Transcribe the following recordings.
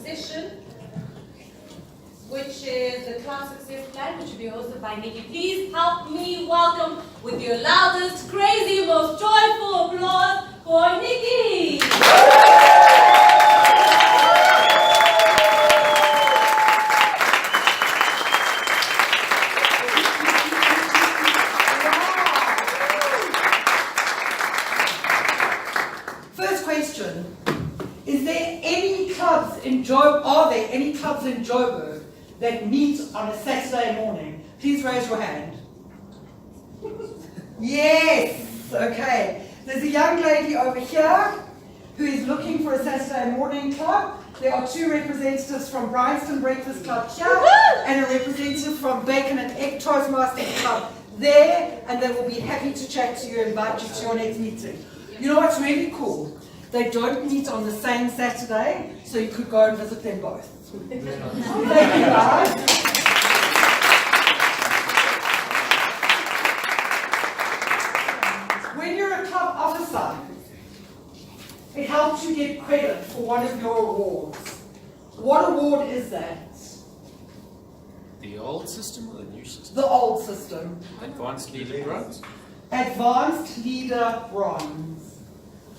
session, which is the Club Success Plan, which will be hosted by Nikki. Please help me welcome with your loudest, crazy, most joyful applause for Nikki. First question. Are there any clubs in Joburg that meet on a Saturday morning? Please raise your hand. Yes, okay. There's a young lady over here who is looking for a Saturday morning club. There are two representatives from Bryanston Breakfast Club here and a representative from Bacon and Egg Toastmasters Club there, and they will be happy to chat to you and invite you to your next meeting. You know what's really cool? They don't meet on the same Saturday, so you could go and visit them both. Thank you, guys. When you're a club officer, it helps you get credit for one of your awards. What award is that? The old system or the new system? The old system. Advanced Leader Bronze? Advanced Leader Bronze.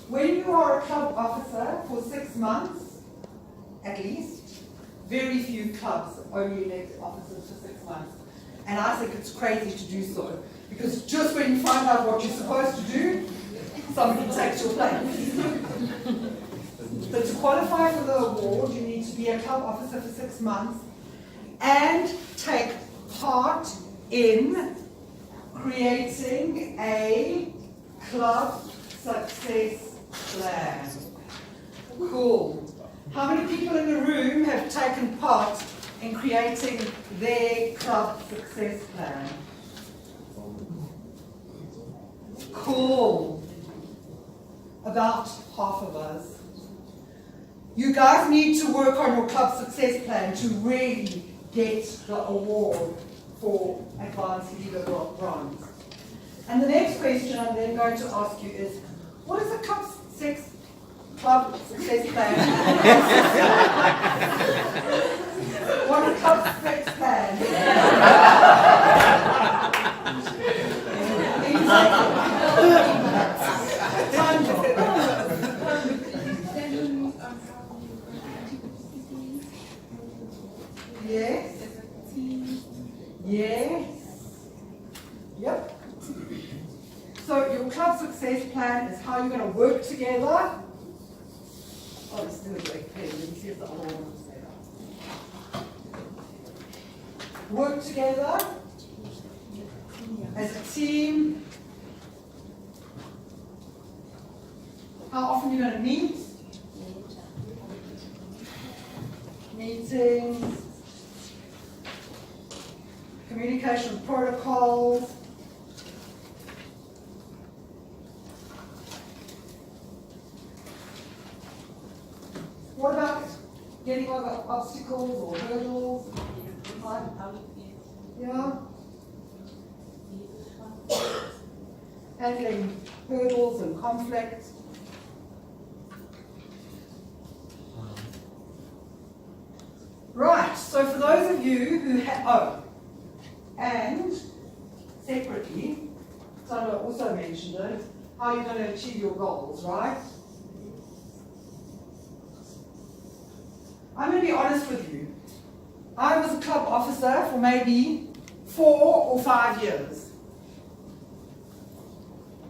When you are a club officer for 6 months, at least, very few clubs only elect officers for 6 months. And I think it's crazy to do so, because just when you find out what you're supposed to do, somebody takes your place. So to qualify for the award, you need to be a club officer for 6 months and take part in creating a club success plan. Cool. How many people in the room have taken part in creating their club success plan? Cool. About half of us. You guys need to work on your club success plan to really get the award for Advanced Leader Bronze. And the next question I'm then going to ask you is, what is a club success plan? What is a club success plan? Yes. Yes. Yep. So your club success plan is how you're going to work together. Oh, let's do a great pen. Let me see if the other one will say that. Work together as a team. How often you're going to meet. Meetings. Communication protocols. What about getting over obstacles or hurdles? Yeah. Handling hurdles and conflict. Right, so for those of you who have, and separately, Sandra also mentioned it, how you're going to achieve your goals, right? I'm going to be honest with you. I was a club officer for maybe 4 or 5 years.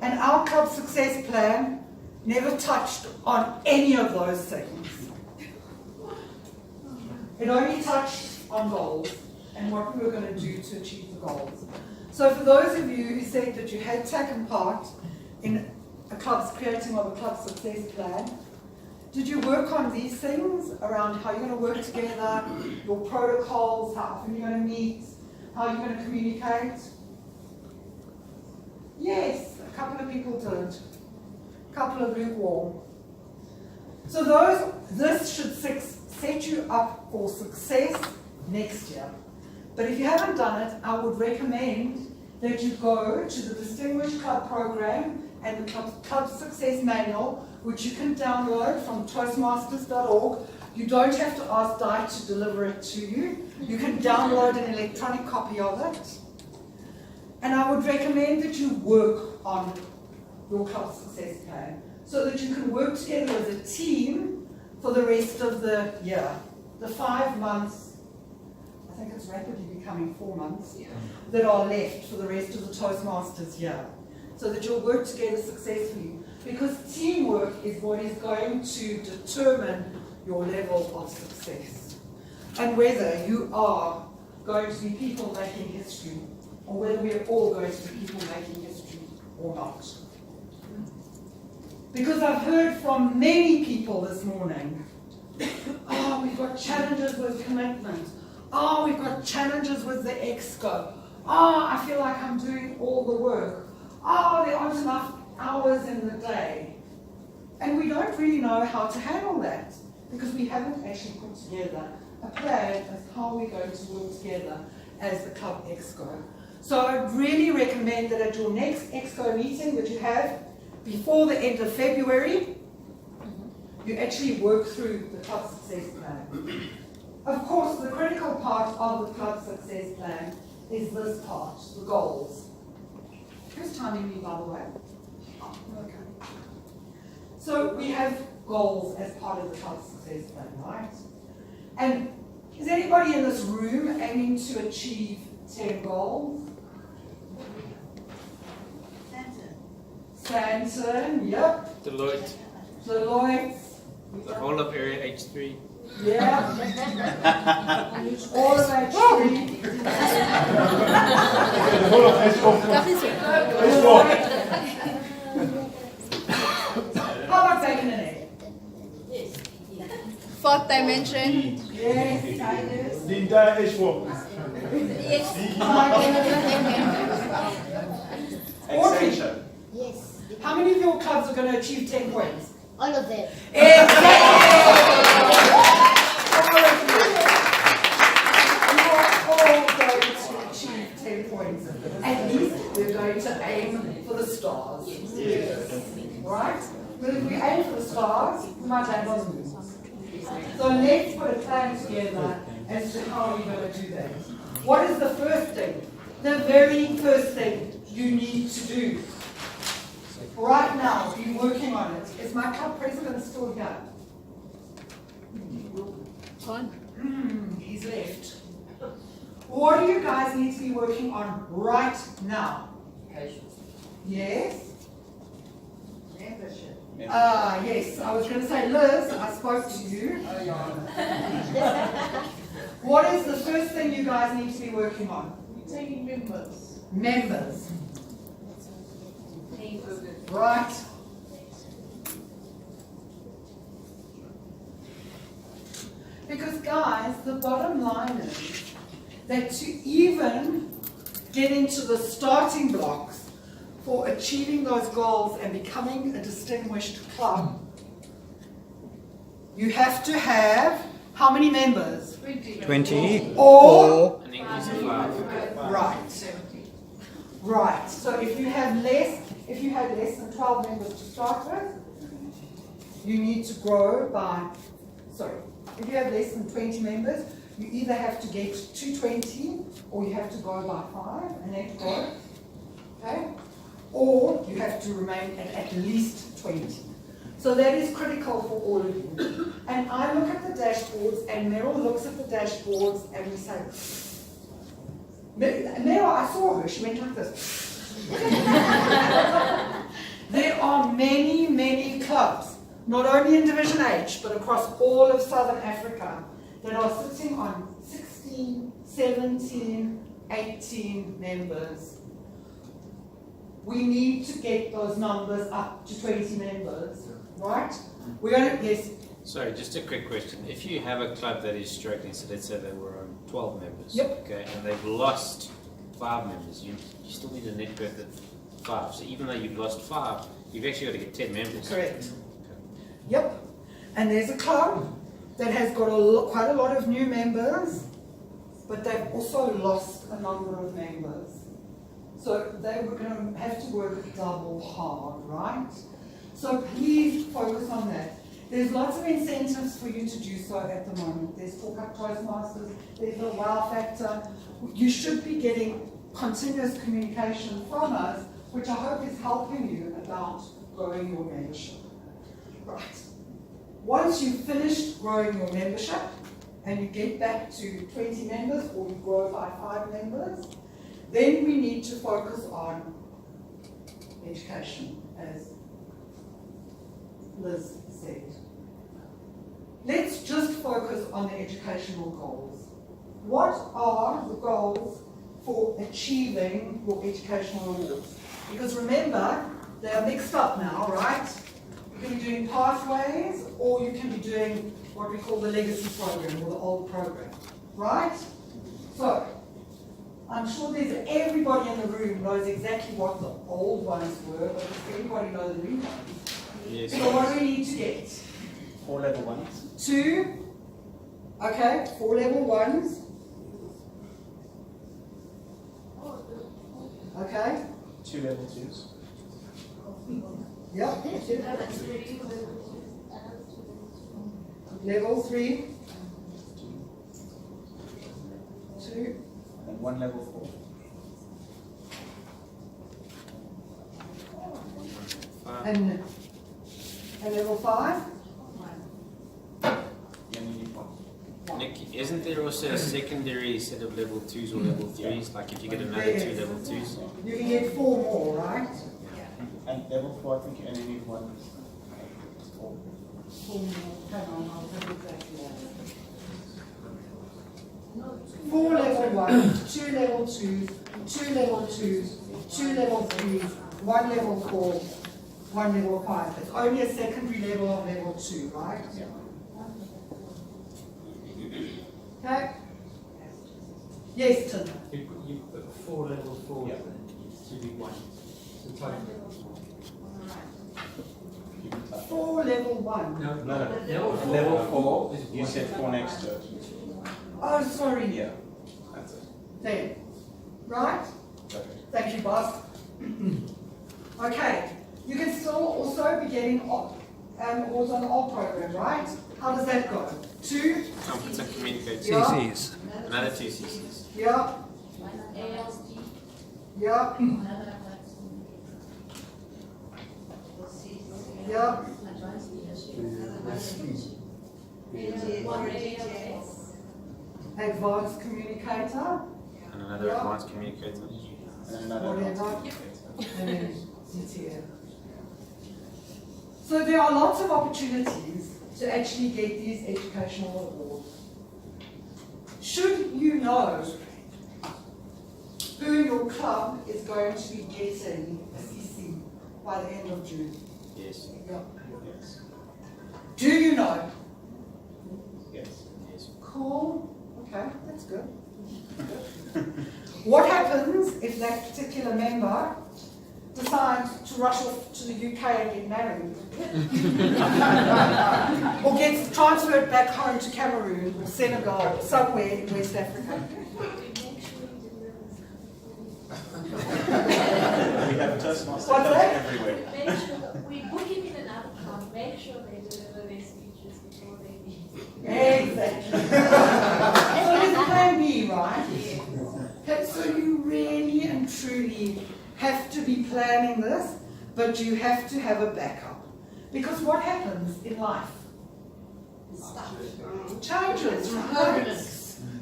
And our club success plan never touched on any of those things. It only touched on goals and what we were going to do to achieve the goals. So for those of you who said that you had taken part in a club's creating of a club success plan, did you work on these things around how you're going to work together, your protocols, how often you're going to meet, how you're going to communicate? Yes, a couple of people did. A couple of lukewarm. So this should set you up for success next year. But if you haven't done it, I would recommend that you go to the Distinguished Club Program and the Club Success Manual, which you can download from Toastmasters.org. You don't have to ask DivH to deliver it to you. You can download an electronic copy of it. And I would recommend that you work on your club success plan so that you can work together as a team for the rest of the year. The 5 months, I think it's rapidly becoming 4 months, that are left for the rest of the Toastmasters year. So that you'll work together successfully. Because teamwork is what is going to determine your level of success. And whether you are going to be people making history, or whether we are all going to be people making history or not. Because I've heard from many people this morning, oh, we've got challenges with commitment. Oh, we've got challenges with the exco. Oh, I feel like I'm doing all the work. Oh, there aren't enough hours in the day. And we don't really know how to handle that because we haven't actually put together a plan as how we're going to work together as the club exco. So I'd really recommend that at your next exco meeting that you have before the end of February, you actually work through the club success plan. Of course, the critical part of the club success plan is this part, the goals. Who's timing me, by the way? Oh, okay. So we have goals as part of the club success plan, right? And is anybody in this room aiming to achieve 10 goals? Stanton, yep. Deloitte. The whole of area H3. Yeah. All of H3. How about bacon and egg? Yes. Fourth dimension. Yes. The entire H4. Yes. Audrey, Yes, how many of your clubs are going to achieve 10 points? all of them. At least we're going to aim for the stars. Yes. Right? But if we aim for the stars, we might land on the moon. So let's put a plan together as to how we're going to do that. What is the first thing? The very first thing you need to do right now, be working on it. Is my club president still here? He's left. What do you guys need to be working on right now? Patience. Yes? Membership. Yes. I was going to say, Liz, I spoke to you. What is the first thing you guys need to be working on? Taking members. Members. Right. Because guys, the bottom line is that to even get into the starting blocks for achieving those goals and becoming a distinguished club, you have to have how many members? 20 Or An increase of 5. right. Right. So if you had less than 12 members to start with, you need to grow by, if you have less than 20 members, you either have to get to 20 or you have to go by 5 and then grow. Okay? Or you have to remain at least 20. So that is critical for all of you. And I look at the dashboards and Meryl looks at the dashboards and we say, Meryl, I saw her, she went like this. There are many, many clubs, not only in Division H, but across all of Southern Africa, that are sitting on 16, 17, 18 members. We need to get those numbers up to 20 members, right? We're going to, yes. Sorry, just a quick question. If you have a club that is struggling, so let's say they were on 12 members, Yep. okay, and they've lost 5 members, you still need a net worth of 5. So even though you've lost 5, you've actually got to get 10 members. Correct. Okay. Yep. And there's a club that has got quite a lot of new members, but they've also lost a number of members. So they were going to have to work double hard, right? So please focus on that. There's lots of incentives for you to do so at the moment. There's Talk Up Toastmasters, there's the wow factor. You should be getting continuous communication from us, which I hope is helping you about growing your membership. Right. Once you've finished growing your membership and you get back to 20 members or you grow by 5 members, then we need to focus on education, as Liz said. Let's just focus on the educational goals. What are the goals for achieving your educational awards? Because remember, they are mixed up now, right? You can be doing pathways, or you can be doing what we call the legacy program, or the old program, right? So, I'm sure everybody in the room knows exactly what the old ones were, but does everybody know the new ones? Yes. So what do we need to get? 4 level 1s. 2, okay, 4 level 1s. Okay, 2 level 2s. yep. Level 3, 2, And 1 level 4. and level 5. You only need 1. Nikki, isn't there also a secondary set of level 2s or level 3s? Like if you get another 2 level 2s? You can get 4 more, right? And level 4, I think you only need 1. 4. 4 more. Hang on, I'll tell you exactly that. 4 level 1s, 2 level 2s, 2 level 2s, 2 level 3s, 1 level 4, 1 level 5. It's only a secondary level of level 2, right? Yeah. Okay? Yes, Tim. You put 4 level 4 Yeah. to be 1. So total. 4 level 1. No, No, level 4. level 4, you said 4 next to it. Oh, sorry. Yeah, that's it. There. Right? Okay. Thank you, boss. Okay. You can still also be getting awards on the old program, right? How does that go? 2? Competent communicator. Yeah. Another 2 CCs. Yeah. Yeah. Yeah. Advanced communicator. And another Yeah. advanced communicator. And another Whatever. And then CTF. So there are lots of opportunities to actually get these educational awards. Should you know who in your club is going to be getting a CC by the end of June? Yes. Yeah. Yes. Do you know? Yes. Yes. Cool. Okay, that's good. What happens if that particular member decides to rush off to the UK and get married? Or gets transferred back home to Cameroon or Senegal or somewhere in West Africa? We have Toastmasters What's that? everywhere. Make sure we book him in another club. Make sure they deliver their speeches before they leave. Exactly. So there's plan B, right? Okay, so you really and truly have to be planning this, but you have to have a backup. Because what happens in life? Changes, right?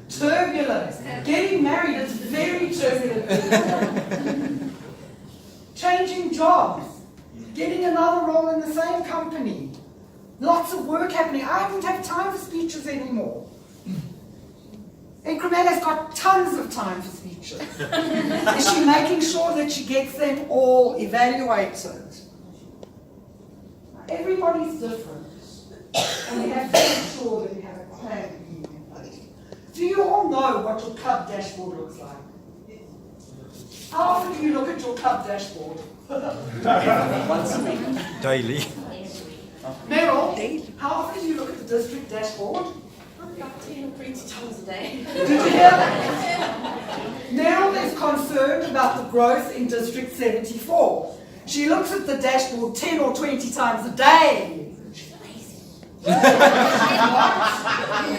Turbulence. Getting married is very turbulent. Changing jobs. Getting another role in the same company. Lots of work happening. I don't have time for speeches anymore. Incrementa's got tons of time for speeches. Is she making sure that she gets them all evaluated? Everybody's different. And we have to make sure that we have a plan in place. Do you all know what your club dashboard looks like? How often do you look at your club dashboard? Once a week. Daily. Meryl, how often do you look at the district dashboard? About 10 or 20 times a day. Did you hear that? Meryl is concerned about the growth in District 74. She looks at the dashboard 10 or 20 times a day.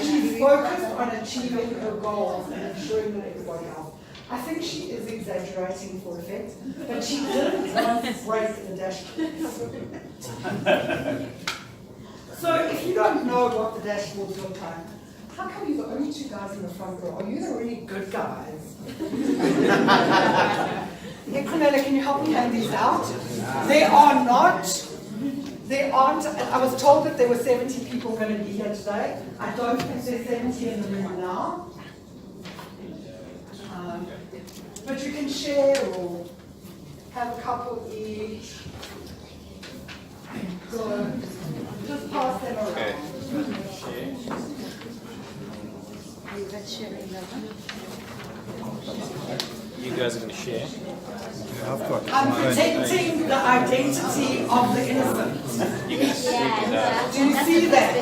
She's focused on achieving her goals and ensuring that everybody else. I think she is exaggerating for effect, but she didn't want to break the dashboard. So if you don't know what the dashboards look like, how come you're the only 2 guys in the front row? Are you the really good guys? Hey, Cornelia, can you help me hand these out? They are not. There aren't. I was told that there were 70 people going to be here today. I don't think there's 70 in the room now. But you can share or have a couple each. So just pass them around. Okay. You guys are going to share. I'm protecting the identity of the innocent. You're going to stick it out. Do you see that?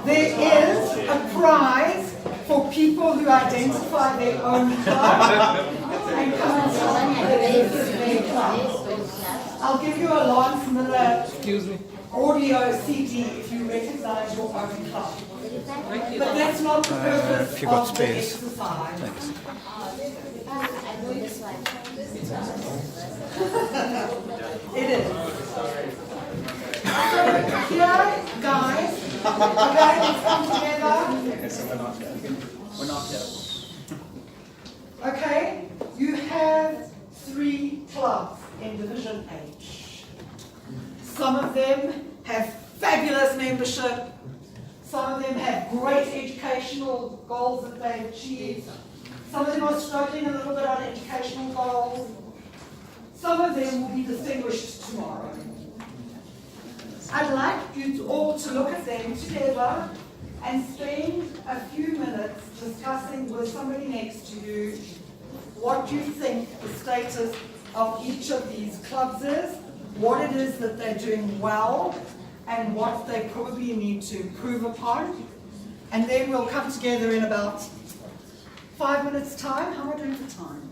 There is a prize for people who identify their own club and come and tell me that this is their club. I'll give you a Lance Miller audio CD if you recognize your own club. But that's not the purpose of the exercise. It is. So here, guys, we're going to come together. We're not yet. Okay, you have 3 clubs in Division H. Some of them have fabulous membership. Some of them have great educational goals that they've achieved. Some of them are struggling a little bit on educational goals. Some of them will be distinguished tomorrow. I'd like you all to look at them together and spend a few minutes discussing with somebody next to you what you think the status of each of these clubs is, what it is that they're doing well, and what they probably need to improve upon. And then we'll come together in about 5 minutes' time. How am I doing for time?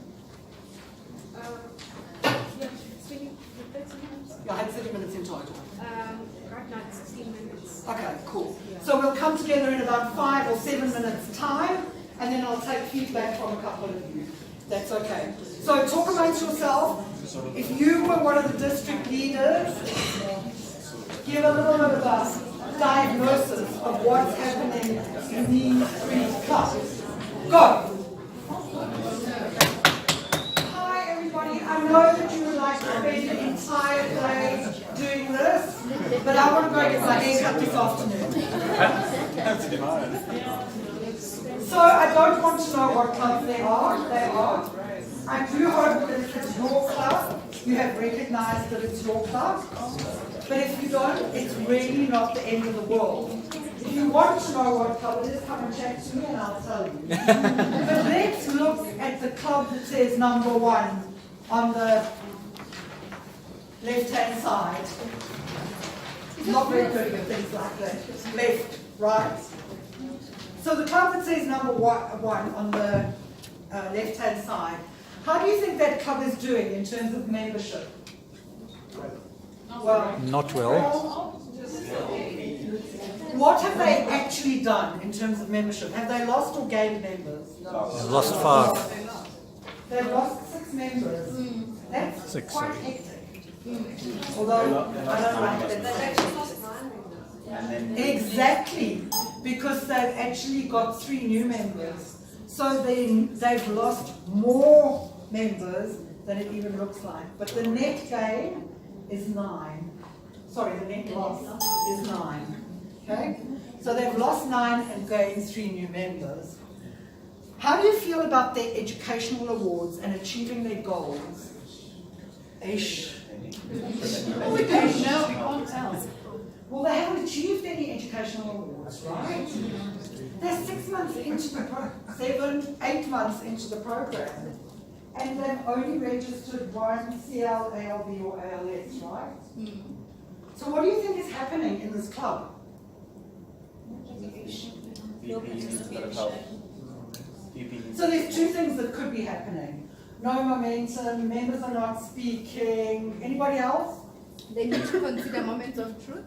Yeah, I had 30 minutes in total. Right now it's 16 minutes. Okay, cool. So we'll come together in about 5 or 7 minutes' time, and then I'll take feedback from a couple of you. That's okay. So talk amongst yourself. If you were one of the district leaders, give a little bit of a diagnosis of what's happening in these 3 clubs. Go. Hi everybody, I know that you would like to spend the entire day doing this, but I want to go get my haircut this afternoon. So I don't want to know what clubs they are. I do hope that if it's your club, you have recognized that it's your club. But if you don't, it's really not the end of the world. If you want to know what club it is, come and chat to me and I'll tell you. But let's look at the club that says number 1 on the left-hand side. Not very good with things like that. Left, right. So the club that says number 1 on the left-hand side, how do you think that club is doing in terms of membership? Well, Not well. what have they actually done in terms of membership? Have they lost or gained members? They've lost 5. They've lost 6 members. That's 6, quite sorry. hectic. Although, I don't like that. Exactly, because they've actually got 3 new members. So they've lost more members than it even looks like. But the net gain is 9. Sorry, the net loss is 9. Okay? So they've lost 9 and gained 3 new members. How do you feel about their educational awards and achieving their goals? Ish. No, we can't tell. Well, they haven't achieved any educational awards, right? They're 6 months into the 8 months into the program, and they've only registered 1 CL, ALB, or ALS, right? So, what do you think is happening in this club? So, there's 2 things that could be happening. No momentum, members are not speaking. Anybody else? They need to consider moments of truth.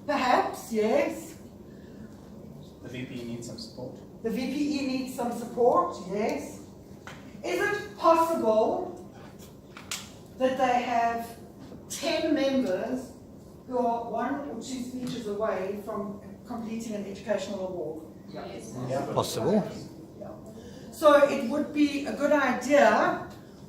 Perhaps, yes. The VP needs some support. The VPE needs some support, yes. Is it possible that they have 10 members who are 1 or 2 speeches away from completing an educational award? Yes. Yeah. Possible. So it would be a good idea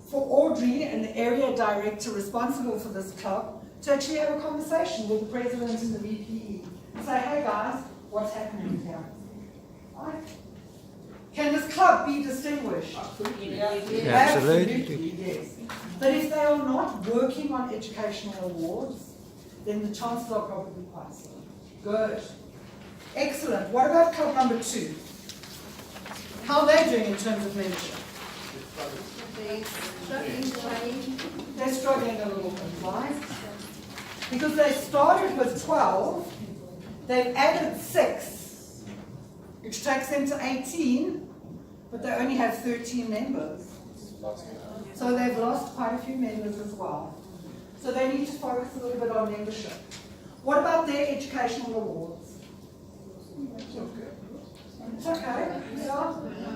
for Audrey, an area director responsible for this club, to actually have a conversation with the president and the VPE. Say, hey guys, what's happening here? Right? Can this club be distinguished? Absolutely. Absolutely, yes. But if they are not working on educational awards, then the chances are probably quite slim. Good. Excellent. What about club number 2? How are they doing in terms of membership? They're struggling a little bit, right? Because they started with 12, they've added 6, which takes them to 18, but they only have 13 members. So they've lost quite a few members as well. So they need to focus a little bit on membership. What about their educational awards? It's okay, yeah.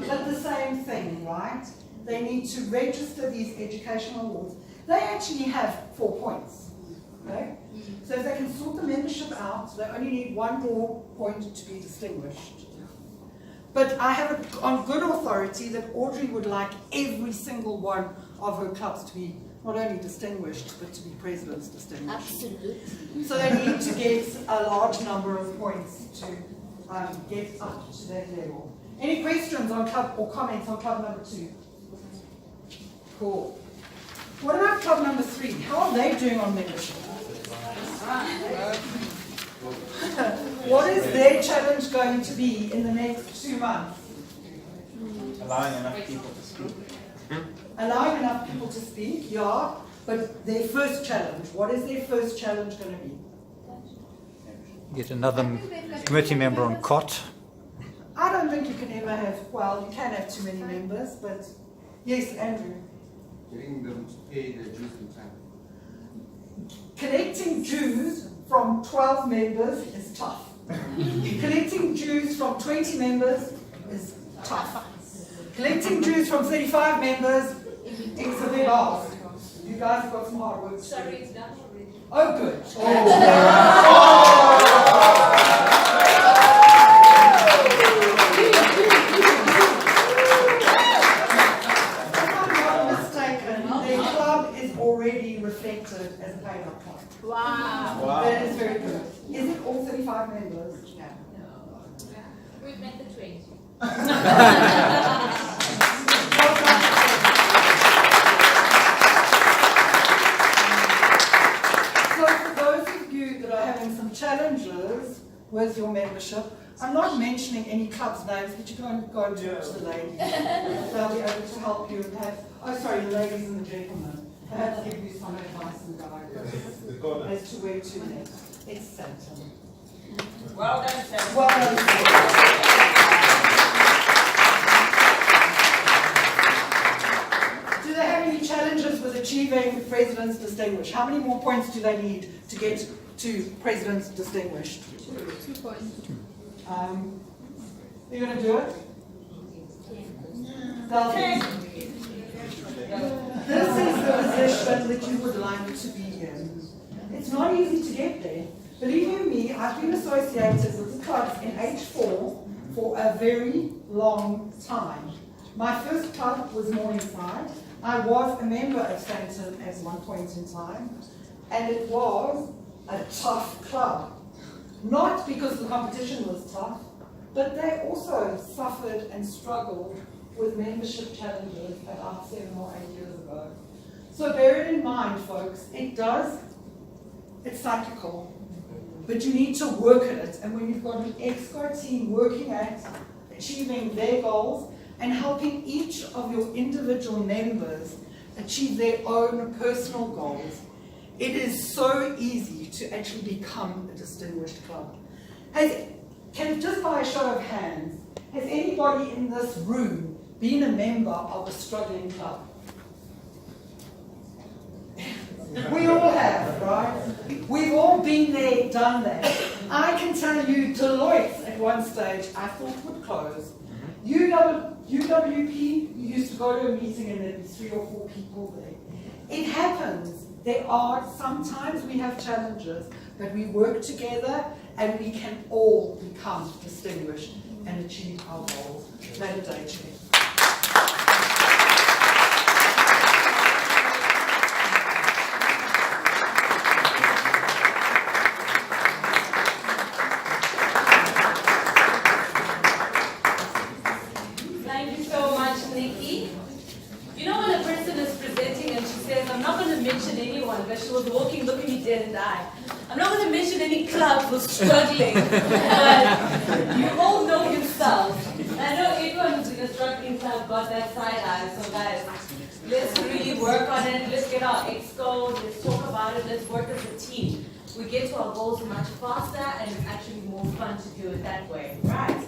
But the same thing, right? They need to register these educational awards. They actually have 4 points, okay? So if they can sort the membership out, they only need 1 more point to be distinguished. But I have it on good authority that Audrey would like every single one of her clubs to be not only distinguished, but to be president's distinguished. Absolutely. So they need to get a large number of points to get up to that level. Any questions on club or comments on club number 2? Cool. What about club number 3? How are they doing on membership? What is their challenge going to be in the next 2 months? Allowing enough people to speak. Allowing enough people to speak, yeah, but their first challenge, what is their first challenge going to be? Get another committee member on COT. I don't think you can ever have, well, you can have too many members, but yes, Andrew. Getting them to pay their dues in time. Collecting dues from 12 members is tough. Collecting dues from 20 members is tough. Collecting dues from 35 members is a bit ask. You guys have got some hard work to do. Sorry, it's done already. Oh, good. If I'm not mistaken, their club is already reflected as a paid-up club. Wow. That is very good. Is it all 35 members? No. We've met the 20. So for those of you that are having some challenges with your membership, I'm not mentioning any club's names, but you can go and talk to the ladies. They'll be able to help you and have, oh sorry, the ladies and the gentlemen, perhaps give you some advice and guidance as to where to next. It's Satan. Well done, Sam. Well done, Satan. Do they have any challenges with achieving President's Distinguished? How many more points do they need to get to President's Distinguished? 2 points. You're going to do it? They'll- This is the position that you would like to be in. It's not easy to get there. Believe you me, I've been associated with the clubs in H4 for a very long time. My first club was Morningside. I was a member of Stanton at one point in time, and it was a tough club. Not because the competition was tough, but they also suffered and struggled with membership challenges about 7 or 8 years ago. So bear it in mind, folks, it's cyclical, but you need to work at it. And when you've got an ExCo team working at achieving their goals and helping each of your individual members achieve their own personal goals, it is so easy to actually become a distinguished club. Just by a show of hands, has anybody in this room been a member of a struggling club? We all have, right? We've all been there, done that. I can tell you, Deloitte at one stage I thought would close. UWP, you used to go to a meeting and there'd be 3 or 4 people there. It happens. Sometimes we have challenges, but we work together and we can all become distinguished and achieve our goals. Later day, Chair. Thank you so much, Nikki. You know when a person is presenting and she says, I'm not going to mention anyone, but she was walking, looking me dead and eye. I'm not going to mention any club who's struggling, but you all know yourselves. I know everyone who's in a struggling club got that side eye, so guys, let's really work on it. Let's get our exco, let's talk about it, let's work as a team. We get to our goals much faster and it's actually more fun to do it that way, right?